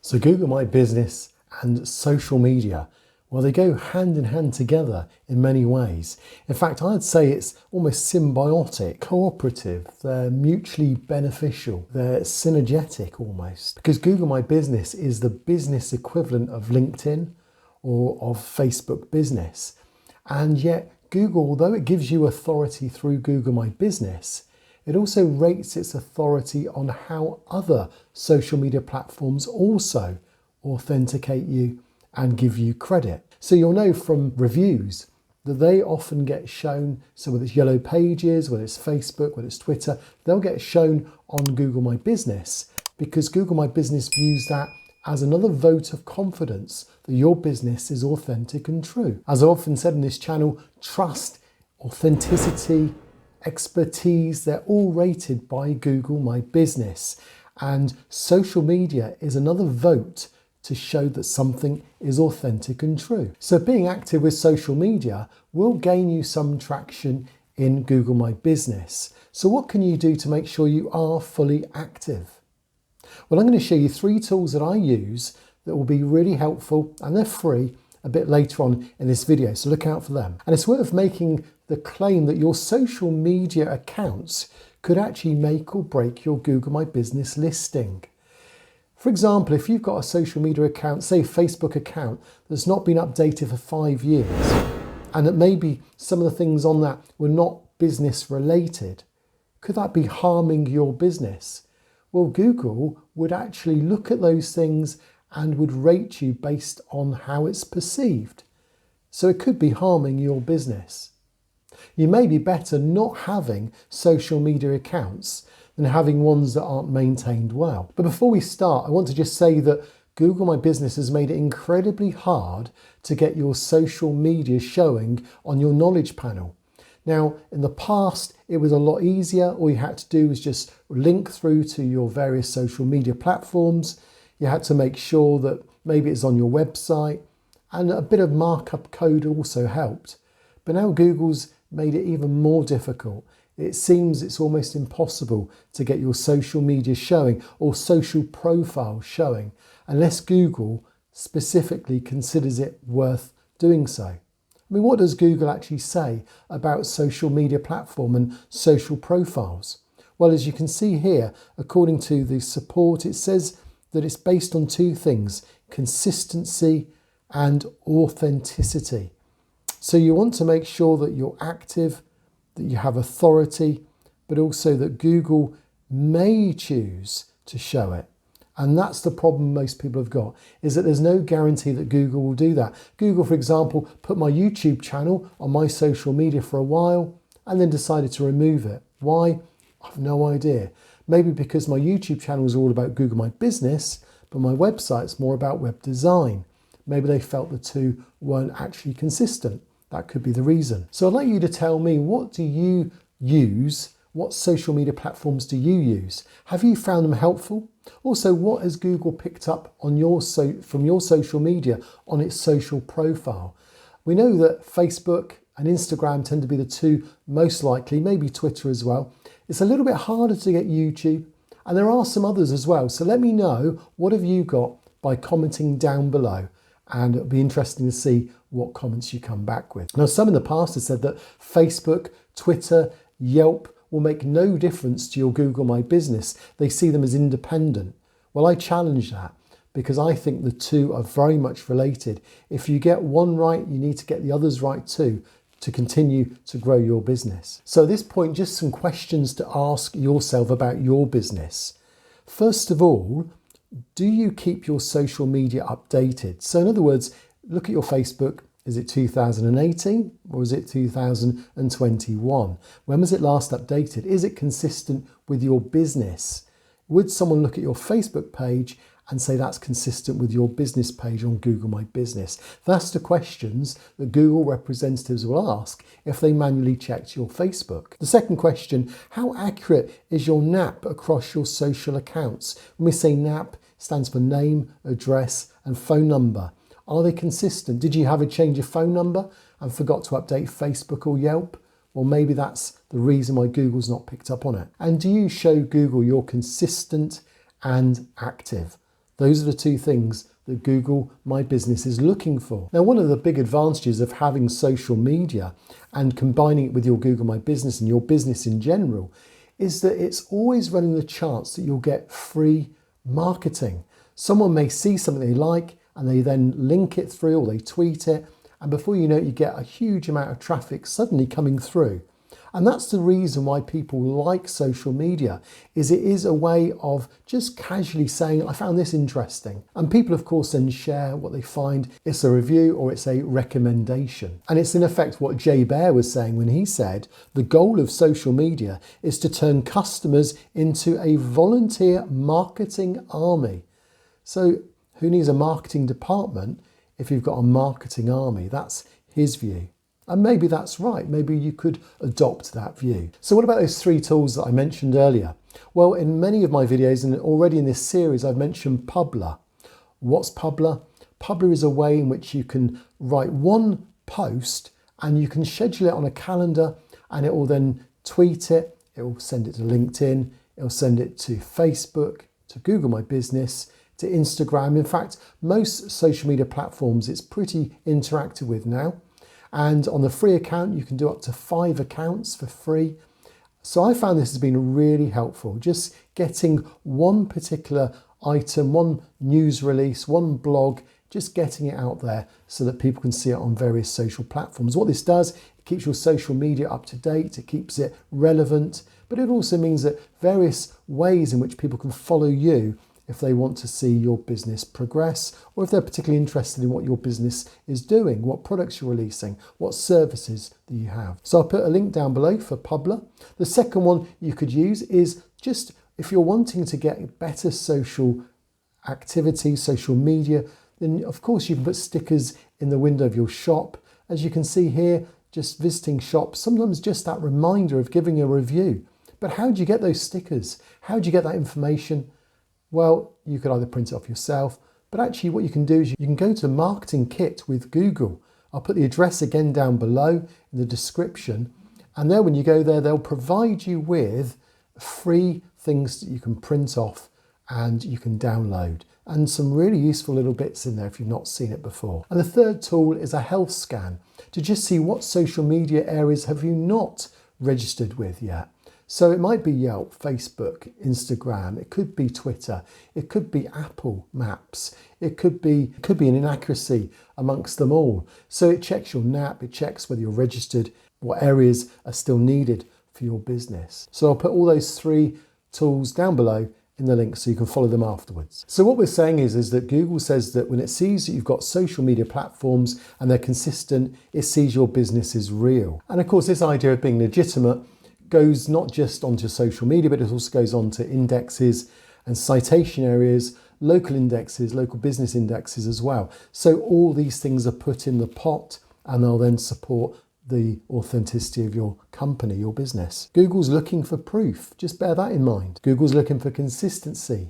So Google My Business and social media, well, they go hand in hand together in many ways. In fact, I'd say it's almost symbiotic, cooperative, they're mutually beneficial, they're synergetic almost. Because Google My Business is the business equivalent of LinkedIn or of Facebook Business. And yet Google, although it gives you authority through Google My Business, it also rates its authority on how other social media platforms also authenticate you and give you credit. So you'll know from reviews that they often get shown, so whether it's Yellow Pages, whether it's Facebook, whether it's Twitter, they'll get shown on Google My Business because Google My Business views that as another vote of confidence that your business is authentic and true. As I've often said in this channel, trust, authenticity, expertise, they're all rated by Google My Business. And social media is another vote to show that something is authentic and true. So being active with social media will gain you some traction in Google My Business. So what can you do to make sure you are fully active? Well, I'm going to show you 3 tools that I use that will be really helpful, and they're free, a bit later on in this video, so look out for them. And it's worth making the claim that your social media accounts could actually make or break your Google My Business listing. For example, if you've got a social media account, say Facebook account, that's not been updated for 5 years, and that maybe some of the things on that were not business related, could that be harming your business? Well, Google would actually look at those things and would rate you based on how it's perceived. So it could be harming your business. You may be better not having social media accounts than having ones that aren't maintained well. But before we start, I want to just say that Google My Business has made it incredibly hard to get your social media showing on your knowledge panel. Now, in the past, it was a lot easier. All you had to do was just link through to your various social media platforms. You had to make sure that maybe it's on your website, and a bit of markup code also helped. But now Google's made it even more difficult. It seems it's almost impossible to get your social media showing or social profile showing unless Google specifically considers it worth doing so. I mean, what does Google actually say about social media platform and social profiles? Well, as you can see here, according to the support, it says that it's based on 2 things, consistency and authenticity. So you want to make sure that you're active, that you have authority, but also that Google may choose to show it. And that's the problem most people have got, is that there's no guarantee that Google will do that. Google, for example, put my YouTube channel on my social media for a while and then decided to remove it. Why? I've no idea. Maybe because my YouTube channel is all about Google My Business, but my website's more about web design. Maybe they felt the 2 weren't actually consistent. That could be the reason. So I'd like you to tell me, what do you use? What social media platforms do you use? Have you found them helpful? Also, what has Google picked up on from your social media on its social profile? We know that Facebook and Instagram tend to be the 2 most likely, maybe Twitter as well. It's a little bit harder to get YouTube, and there are some others as well. So let me know, what have you got, by commenting down below, and it'll be interesting to see what comments you come back with. Now, some in the past have said that Facebook, Twitter, Yelp will make no difference to your Google My Business. They see them as independent. Well, I challenge that because I think the 2 are very much related. If you get one right, you need to get the others right too to continue to grow your business. So at this point, just some questions to ask yourself about your business. First of all, do you keep your social media updated? So in other words, look at your Facebook. Is it 2018 or is it 2021? When was it last updated? Is it consistent with your business? Would someone look at your Facebook page and say that's consistent with your business page on Google My Business? That's the questions that Google representatives will ask if they manually checked your Facebook. The second question, how accurate is your NAP across your social accounts? When we say NAP, it stands for name, address and phone number. Are they consistent? Did you have a change of phone number and forgot to update Facebook or Yelp? Well, maybe that's the reason why Google's not picked up on it. And do you show Google you're consistent and active? Those are the two things that Google My Business is looking for. Now, one of the big advantages of having social media and combining it with your Google My Business and your business in general is that it's always running the chance that you'll get free marketing. Someone may see something they like and they then link it through or they tweet it, and before you know it, you get a huge amount of traffic suddenly coming through. And that's the reason why people like social media, is it is a way of just casually saying, I found this interesting. And people, of course, then share what they find. It's a review or it's a recommendation. And it's in effect what Jay Baer was saying when he said, the goal of social media is to turn customers into a volunteer marketing army. So who needs a marketing department if you've got a marketing army? That's his view. And maybe that's right. Maybe you could adopt that view. So what about those three tools that I mentioned earlier? Well, in many of my videos and already in this series, I've mentioned Publer. What's Publer? Publer is a way in which you can write one post and you can schedule it on a calendar, and it will then tweet it. It will send it to LinkedIn. It will send it to Facebook, to Google My Business, to Instagram. In fact, most social media platforms it's pretty interactive with now. And on the free account, you can do up to 5 accounts for free. So I found this has been really helpful, just getting one particular item, one news release, one blog, just getting it out there so that people can see it on various social platforms. What this does, it keeps your social media up to date, it keeps it relevant, but it also means that various ways in which people can follow you if they want to see your business progress, or if they're particularly interested in what your business is doing, what products you're releasing, what services that you have. So I'll put a link down below for Publer. The second one you could use is just if you're wanting to get better social activity, social media, then of course you can put stickers in the window of your shop. As you can see here, just visiting shops, sometimes just that reminder of giving a review. But how do you get those stickers? How do you get that information? Well, you could either print it off yourself, but actually what you can do is you can go to Marketing Kit with Google. I'll put the address again down below in the description. And there, when you go there, they'll provide you with free things that you can print off and you can download. And some really useful little bits in there if you've not seen it before. And the third tool is a health scan to just see what social media areas have you not registered with yet. So it might be Yelp, Facebook, Instagram, it could be Twitter, it could be Apple Maps, it could be an inaccuracy amongst them all. So it checks your NAP, it checks whether you're registered, what areas are still needed for your business. So I'll put all those three tools down below in the link so you can follow them afterwards. So what we're saying is that Google says that when it sees that you've got social media platforms and they're consistent, it sees your business is real. And of course, this idea of being legitimate goes not just onto social media, but it also goes on to indexes and citation areas, local indexes, local business indexes as well. So all these things are put in the pot and they'll then support the authenticity of your company, your business. Google's looking for proof. Just bear that in mind. Google's looking for consistency,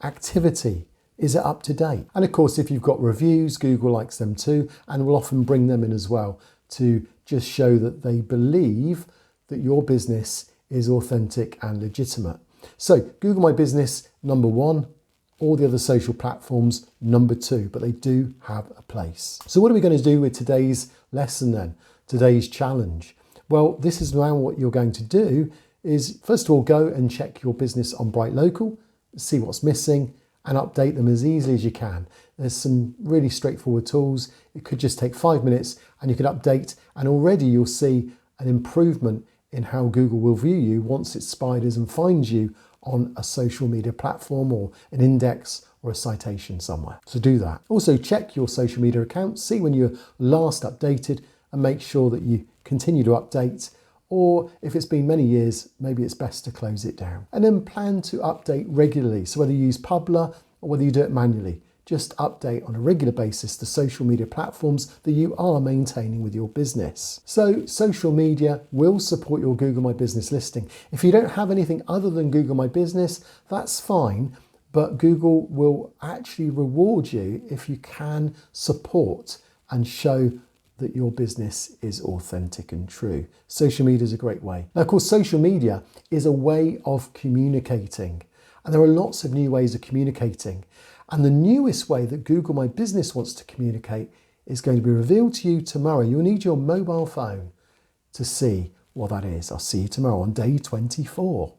activity. Is it up to date? And of course, if you've got reviews, Google likes them too, and will often bring them in as well to just show that they believe that your business is authentic and legitimate. So Google My Business, number 1, all the other social platforms, number 2, but they do have a place. So what are we going to do with today's lesson then? Today's challenge? Well, this is now what you're going to do is, first of all, go and check your business on Bright Local, see what's missing and update them as easily as you can. There's some really straightforward tools. It could just take 5 minutes and you can update, and already you'll see an improvement in how Google will view you once it spiders and finds you on a social media platform or an index or a citation somewhere. So do that. Also check your social media accounts, see when you're last updated and make sure that you continue to update, or if it's been many years, maybe it's best to close it down. And then plan to update regularly. So whether you use Publer or whether you do it manually, just update on a regular basis the social media platforms that you are maintaining with your business. So social media will support your Google My Business listing. If you don't have anything other than Google My Business, that's fine, but Google will actually reward you if you can support and show that your business is authentic and true. Social media is a great way. Now, of course, social media is a way of communicating, and there are lots of new ways of communicating. And the newest way that Google My Business wants to communicate is going to be revealed to you tomorrow. You'll need your mobile phone to see what that is. I'll see you tomorrow on day 24.